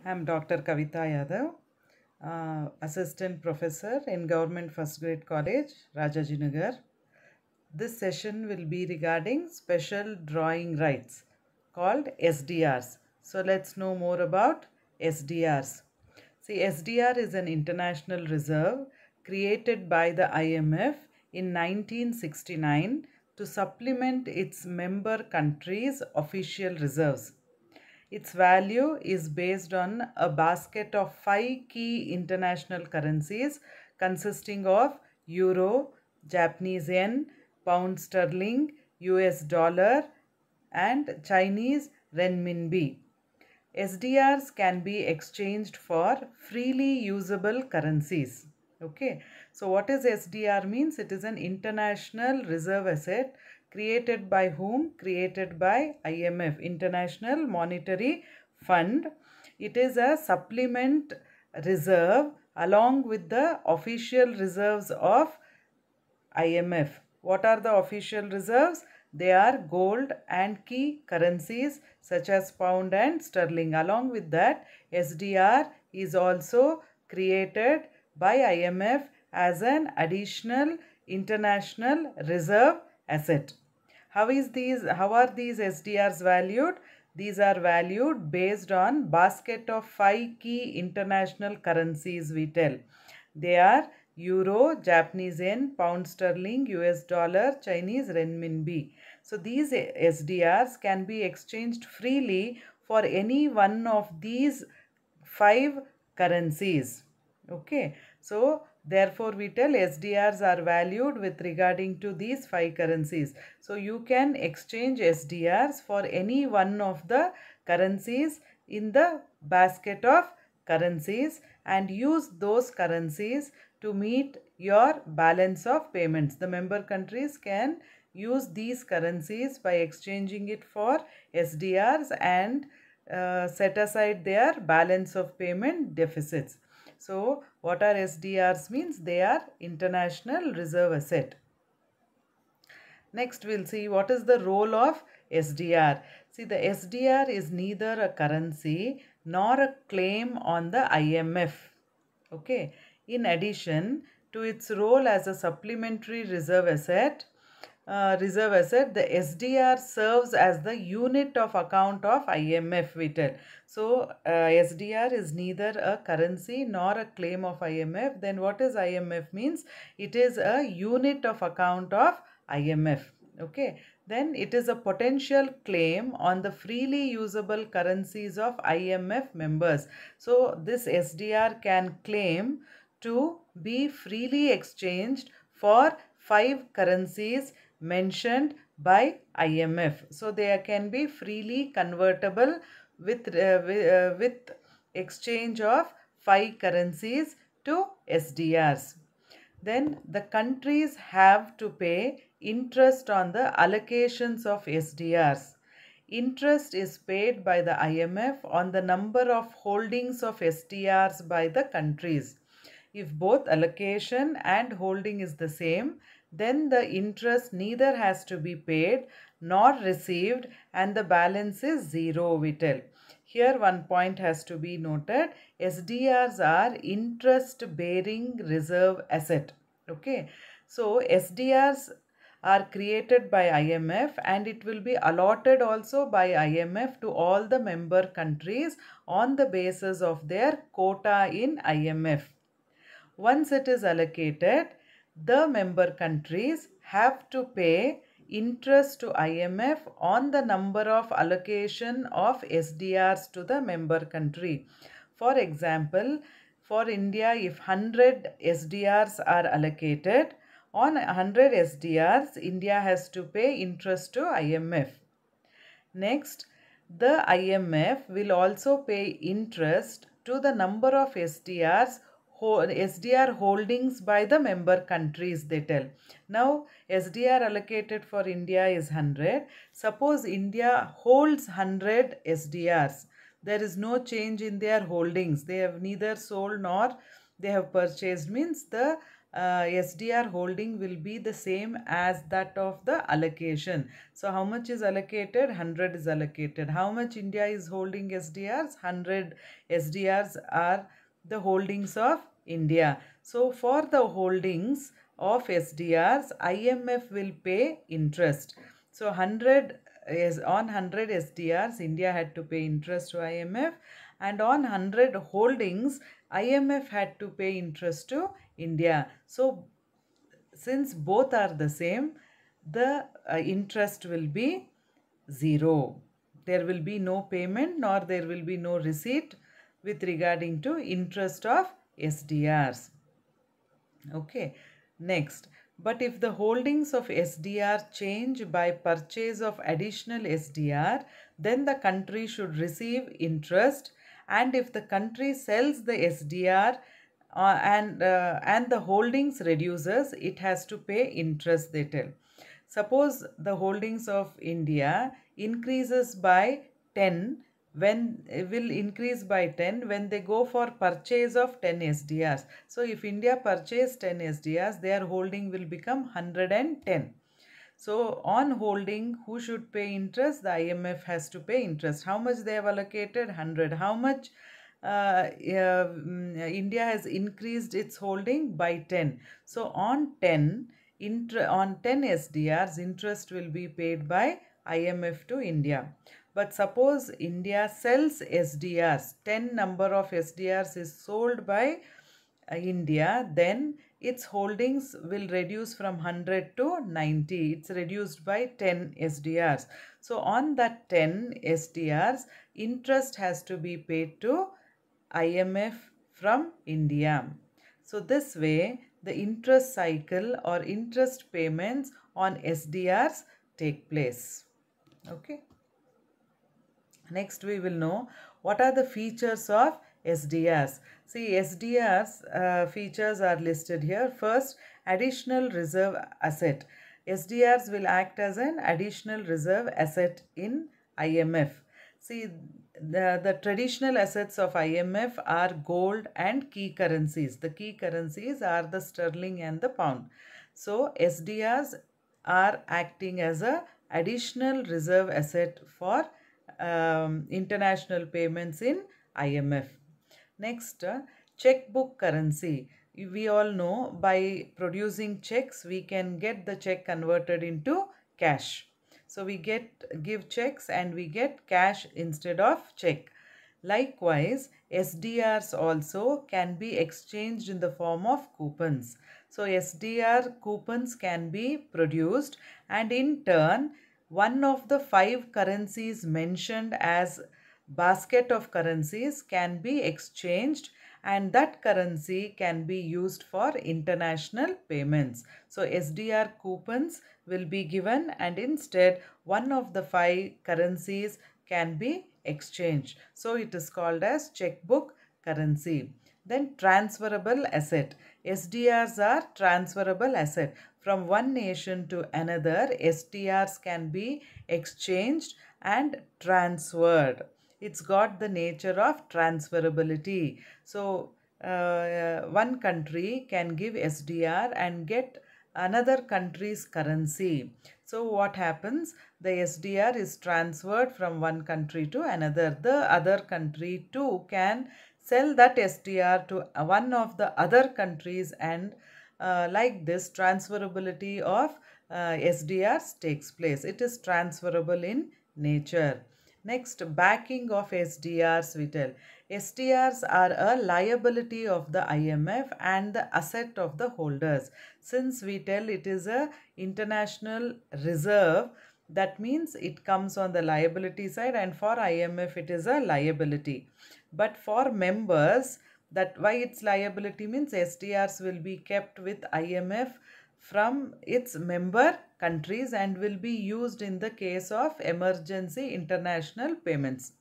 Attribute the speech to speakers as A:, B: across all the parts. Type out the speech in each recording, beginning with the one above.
A: I'm Dr. Kavitha Yadav, Assistant Professor in Government First Grade College, Rajajinagar. This session will be regarding special drawing rights called SDRs. So let's know more about SDRs. See, SDR is an international reserve created by the IMF in 1969 to supplement its member countries' official reserves. Its value is based on a basket of 5 key international currencies consisting of euro, Japanese yen, pound sterling, US dollar, and Chinese renminbi. SDRs can be exchanged for freely usable currencies. Okay, so what is SDR means? It is an international reserve asset created by whom? Created by IMF, International Monetary Fund. It is a supplement reserve along with the official reserves of IMF. What are the official reserves? They are gold and key currencies such as pound and sterling. Along with that, SDR is also created by IMF as an additional international reserve asset. How are these SDRs valued? These are valued based on basket of 5 key international currencies we tell. They are euro, Japanese yen, pound sterling, US dollar, Chinese renminbi. So these SDRs can be exchanged freely for any one of these 5 currencies. Okay, so therefore we tell SDRs are valued with regarding to these 5 currencies. So you can exchange SDRs for any one of the currencies in the basket of currencies and use those currencies to meet your balance of payments. The member countries can use these currencies by exchanging it for SDRs and set aside their balance of payment deficits. So what are SDRs means? They are international reserve asset. Next we'll see what is the role of SDR. See, the SDR is neither a currency nor a claim on the IMF. Okay. In addition to its role as a supplementary reserve asset, the SDR serves as the unit of account of IMF, we tell. So SDR is neither a currency nor a claim of IMF. Then what is IMF means? It is a unit of account of IMF. Okay, then it is a potential claim on the freely usable currencies of IMF members. So this SDR can claim to be freely exchanged for 5 currencies mentioned by IMF. So they can be freely convertible with exchange of 5 currencies to SDRs. Then the countries have to pay interest on the allocations of SDRs. Interest is paid by the IMF on the number of holdings of SDRs by the countries. If both allocation and holding is the same, then the interest neither has to be paid nor received and the balance is zero, we tell. Here one point has to be noted. SDRs are interest bearing reserve asset. Okay. So SDRs are created by IMF and it will be allotted also by IMF to all the member countries on the basis of their quota in IMF. Once it is allocated, the member countries have to pay interest to IMF on the number of allocation of SDRs to the member country. For example, for India, if 100 SDRs are allocated, on 100 SDRs, India has to pay interest to IMF. Next, the IMF will also pay interest to the number of SDR holdings by the member countries, they tell. Now, SDR allocated for India is 100. Suppose India holds 100 SDRs. There is no change in their holdings. They have neither sold nor they have purchased. Means the SDR holding will be the same as that of the allocation. So how much is allocated? 100 is allocated. How much India is holding SDRs? 100 SDRs are the holdings of India. So for the holdings of SDRs, IMF will pay interest. So 100 is on 100 SDRs, India had to pay interest to IMF, and on 100 holdings, IMF had to pay interest to India. So since both are the same, the interest will be 0. There will be no payment nor there will be no receipt with regarding to interest of SDRs. Okay, next. But if the holdings of SDR change by purchase of additional SDR, then the country should receive interest, and if the country sells the SDR and the holdings reduces, it has to pay interest, they tell. Suppose the holdings of India increases by 10, when will increase by 10 when they go for purchase of 10 SDRs. So if India purchase 10 SDRs, their holding will become 110. So on holding, who should pay interest? The IMF has to pay interest. How much they have allocated? 100. How much India has increased its holding? By 10. So on 10 SDRs, interest will be paid by IMF to India. But suppose India sells SDRs, 10 number of SDRs is sold by India, then its holdings will reduce from 100 to 90. It's reduced by 10 SDRs. So on that 10 SDRs, interest has to be paid to IMF from India. So this way, the interest cycle or interest payments on SDRs take place. Okay. Next, we will know what are the features of SDRs. See, SDRs features are listed here. First, additional reserve asset. SDRs will act as an additional reserve asset in IMF. See, the traditional assets of IMF are gold and key currencies. The key currencies are the sterling and the pound. So, SDRs are acting as a additional reserve asset for international payments in IMF. Next, checkbook currency. We all know by producing checks, we can get the check converted into cash. So we give checks and we get cash instead of check. Likewise, SDRs also can be exchanged in the form of coupons. So SDR coupons can be produced, and in turn, one of the 5 currencies mentioned as basket of currencies can be exchanged, and that currency can be used for international payments. So SDR coupons will be given, and instead one of the 5 currencies can be exchanged. So it is called as checkbook currency. Then transferable asset. SDRs are transferable asset. From one nation to another, SDRs can be exchanged and transferred. It's got the nature of transferability. So one country can give SDR and get another country's currency. So what happens? The SDR is transferred from one country to another. The other country too can sell that SDR to one of the other countries, and like this, transferability of SDRs takes place. It is transferable in nature. Next, backing of SDRs we tell. SDRs are a liability of the IMF and the asset of the holders. Since we tell it is a international reserve, that means it comes on the liability side, and for IMF it is a liability. But for members, that why its liability means SDRs will be kept with IMF from its member countries and will be used in the case of emergency international payments.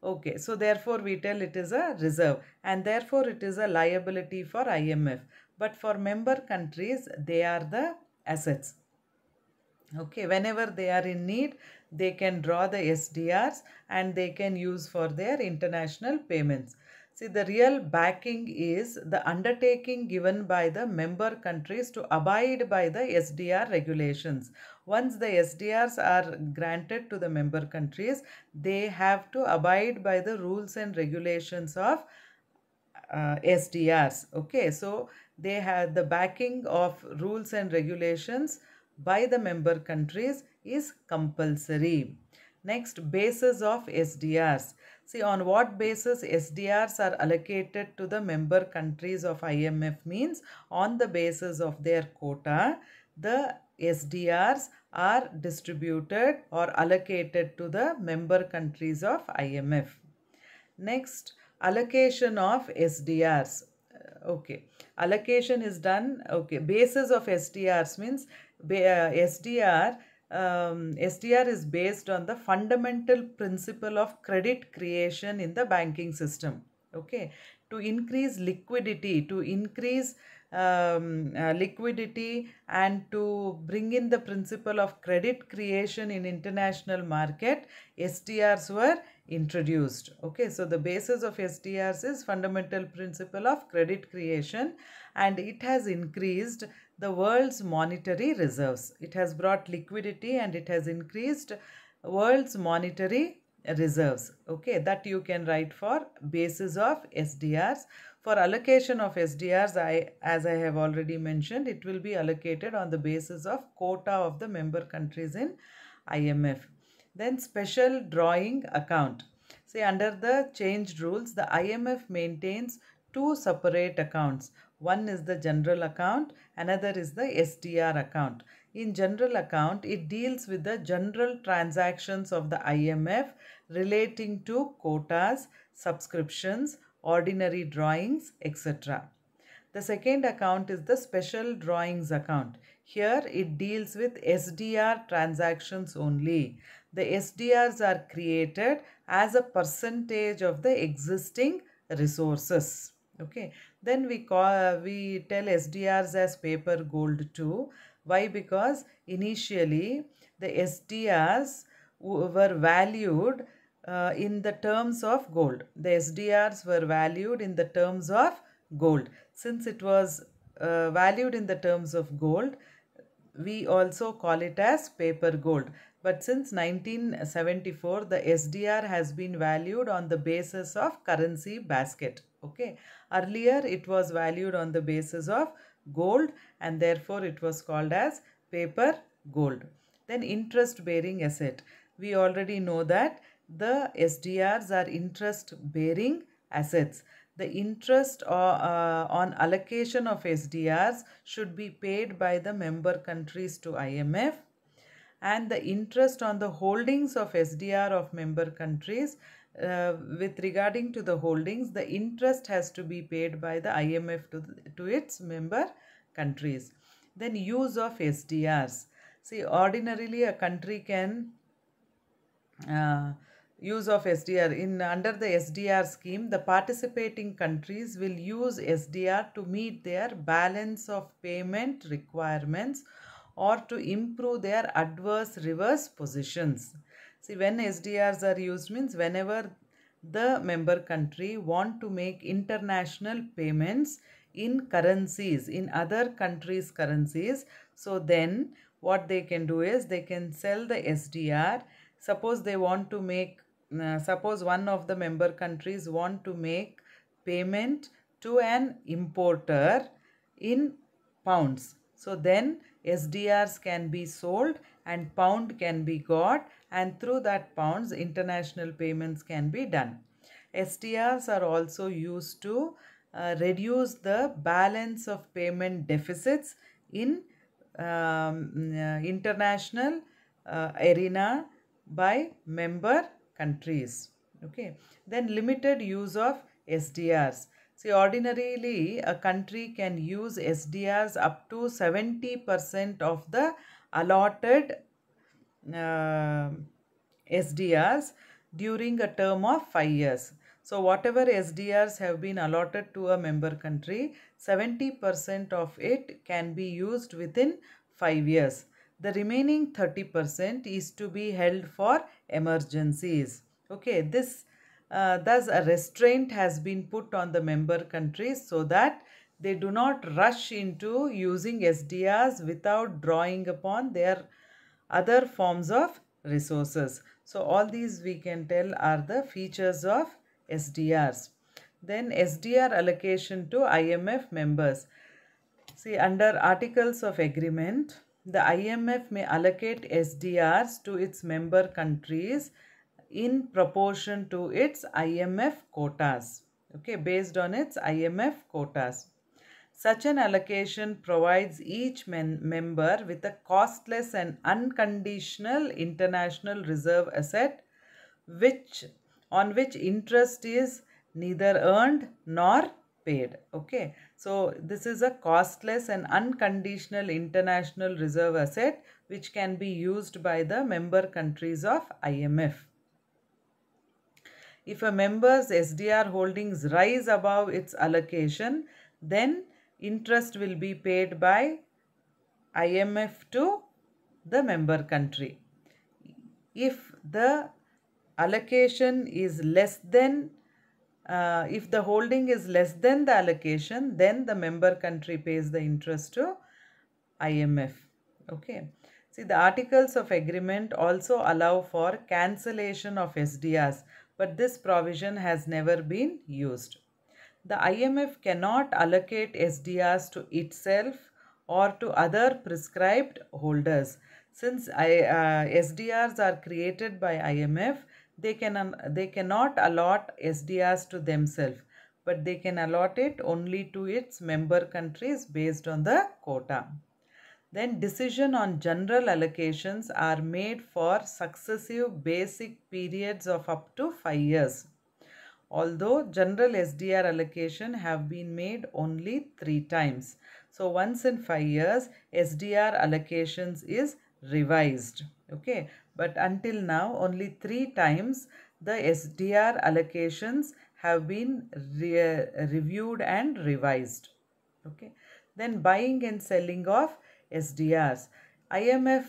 A: Okay, so therefore we tell it is a reserve, and therefore it is a liability for IMF. But for member countries, they are the assets. Okay, whenever they are in need, they can draw the SDRs and they can use for their international payments. See, the real backing is the undertaking given by the member countries to abide by the SDR regulations. Once the SDRs are granted to the member countries, they have to abide by the rules and regulations of SDRs. Okay, so they have the backing of rules and regulations by the member countries is compulsory. Next, basis of SDRs. See, on what basis SDRs are allocated to the member countries of IMF means on the basis of their quota, the SDRs are distributed or allocated to the member countries of IMF. Next, allocation of SDRs. Okay, allocation is done. Okay, basis of SDRs means SDR is based on the fundamental principle of credit creation in the banking system. Okay, to increase liquidity, liquidity and to bring in the principle of credit creation in international market, SDRs were introduced. Okay, so the basis of SDRs is fundamental principle of credit creation, and it has increased the world's monetary reserves. It has brought liquidity and it has increased world's monetary reserves. Okay, that you can write for basis of SDRs. For allocation of SDRs, as I have already mentioned, it will be allocated on the basis of quota of the member countries in IMF. Then special drawing account. See, under the changed rules, the IMF maintains two separate accounts. One is the general account, another is the SDR account. In general account, it deals with the general transactions of the IMF relating to quotas, subscriptions, ordinary drawings, etc. The second account is the special drawings account. Here it deals with SDR transactions only. The SDRs are created as a percentage of the existing resources. Okay. Then we tell SDRs as paper gold too. Why? Because initially the SDRs were valued in the terms of gold. The SDRs were valued in the terms of gold. Since it was valued in the terms of gold, we also call it as paper gold. But since 1974, the SDR has been valued on the basis of currency basket. Okay. Earlier, it was valued on the basis of gold, and therefore it was called as paper gold. Then interest bearing asset. We already know that the SDRs are interest bearing assets. The interest on allocation of SDRs should be paid by the member countries to IMF, and the interest on the holdings of SDR of member countries, with regarding to the holdings, the interest has to be paid by the IMF to its member countries. Then use of SDRs. See, ordinarily a country can use of SDR. Under the SDR scheme, the participating countries will use SDR to meet their balance of payment requirements or to improve their adverse reverse positions. See, when SDRs are used means whenever the member country want to make international payments in currencies, in other countries' currencies, so then what they can do is they can sell the SDR. Suppose they want to make, suppose one of the member countries want to make payment to an importer in pounds. So then SDRs can be sold and pound can be got, and through that pounds international payments can be done. SDRs are also used to reduce the balance of payment deficits in international arena by member countries. Okay. Then limited use of SDRs. See, ordinarily a country can use SDRs up to 70% of the allotted SDRs during a term of 5 years. So whatever SDRs have been allotted to a member country, 70% of it can be used within 5 years. The remaining 30% is to be held for emergencies. Okay, this Thus, a restraint has been put on the member countries so that they do not rush into using SDRs without drawing upon their other forms of resources. So, all these we can tell are the features of SDRs. Then, SDR allocation to IMF members. See, under Articles of Agreement, the IMF may allocate SDRs to its member countries in proportion to its IMF quotas, okay, based on its IMF quotas. Such an allocation provides each member with a costless and unconditional international reserve asset on which interest is neither earned nor paid. Okay, so this is a costless and unconditional international reserve asset which can be used by the member countries of IMF. If a member's SDR holdings rise above its allocation, then interest will be paid by IMF to the member country. If the allocation is less than if the holding is less than the allocation, then the member country pays the interest to IMF. Okay. See, the Articles of Agreement also allow for cancellation of SDRs, but this provision has never been used. The IMF cannot allocate SDRs to itself or to other prescribed holders. Since SDRs are created by IMF, they cannot allot SDRs to themselves, but they can allot it only to its member countries based on the quota. Then decision on general allocations are made for successive basic periods of up to 5 years. Although general SDR allocation have been made only 3 times. So once in 5 years, SDR allocations is revised. Okay, but until now only 3 times the SDR allocations have been reviewed and revised. Okay, then buying and selling of SDRs. IMF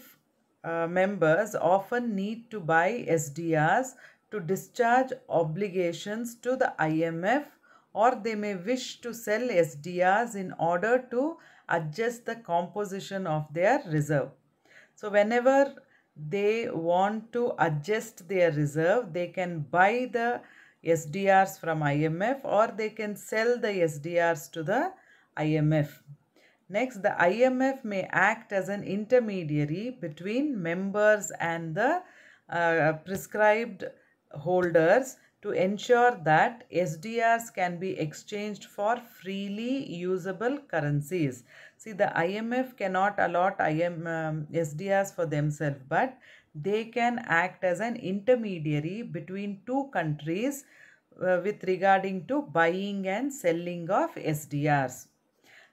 A: members often need to buy SDRs to discharge obligations to the IMF, or they may wish to sell SDRs in order to adjust the composition of their reserve. So whenever they want to adjust their reserve, they can buy the SDRs from IMF or they can sell the SDRs to the IMF. Next, the IMF may act as an intermediary between members and the prescribed holders to ensure that SDRs can be exchanged for freely usable currencies. See, the IMF cannot allot SDRs for themselves, but they can act as an intermediary between two countries with regarding to buying and selling of SDRs.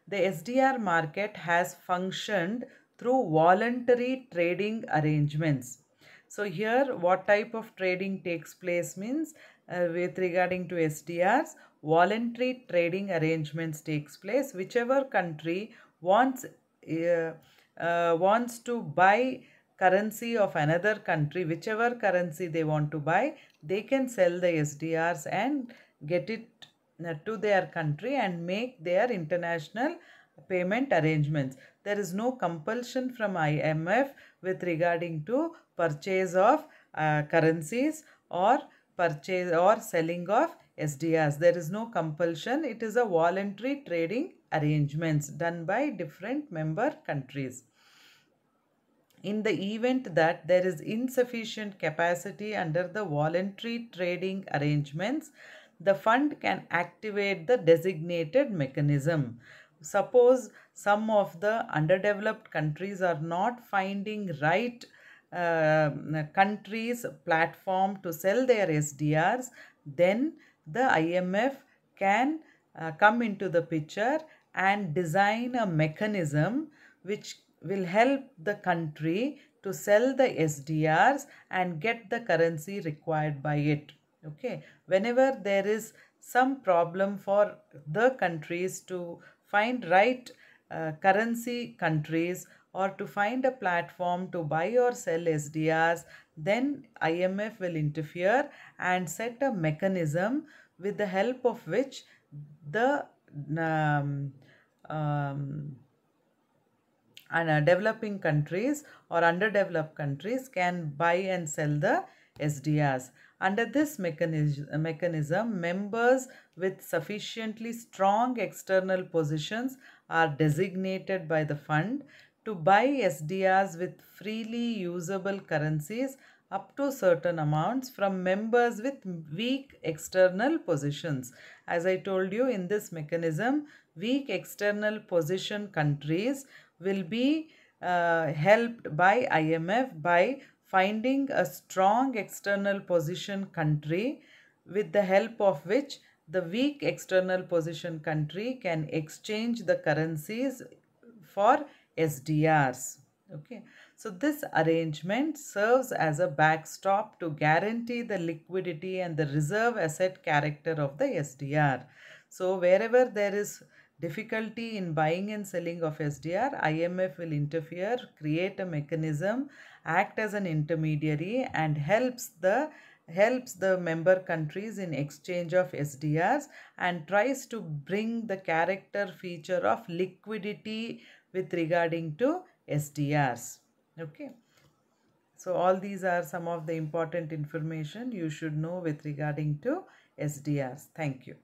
A: The SDR market has functioned through voluntary trading arrangements. So here what type of trading takes place means with regarding to SDRs, voluntary trading arrangements takes place. Whichever country wants to buy currency of another country, whichever currency they want to buy, they can sell the SDRs and get it to their country and make their international payment arrangements. There is no compulsion from IMF with regarding to purchase of currencies or purchase or selling of SDRs. There is no compulsion. It is a voluntary trading arrangements done by different member countries. In the event that there is insufficient capacity under the voluntary trading arrangements, the fund can activate the designated mechanism. Suppose some of the underdeveloped countries are not finding right countries platform to sell their SDRs, then the IMF can come into the picture and design a mechanism which will help the country to sell the SDRs and get the currency required by it. Okay, whenever there is some problem for the countries to find right currency countries or to find a platform to buy or sell SDRs, then IMF will interfere and set a mechanism with the help of which the um, um, developing countries or underdeveloped countries can buy and sell the SDRs. Under this mechanism, members with sufficiently strong external positions are designated by the fund to buy SDRs with freely usable currencies up to certain amounts from members with weak external positions. As I told you, in this mechanism, weak external position countries will be helped by IMF by finding a strong external position country, with the help of which the weak external position country can exchange the currencies for SDRs. Okay, so this arrangement serves as a backstop to guarantee the liquidity and the reserve asset character of the SDR. So wherever there is difficulty in buying and selling of SDR, IMF will interfere, create a mechanism, act as an intermediary, and helps the member countries in exchange of SDRs, and tries to bring the character feature of liquidity with regarding to SDRs. Okay, so all these are some of the important information you should know with regarding to SDRs. Thank you.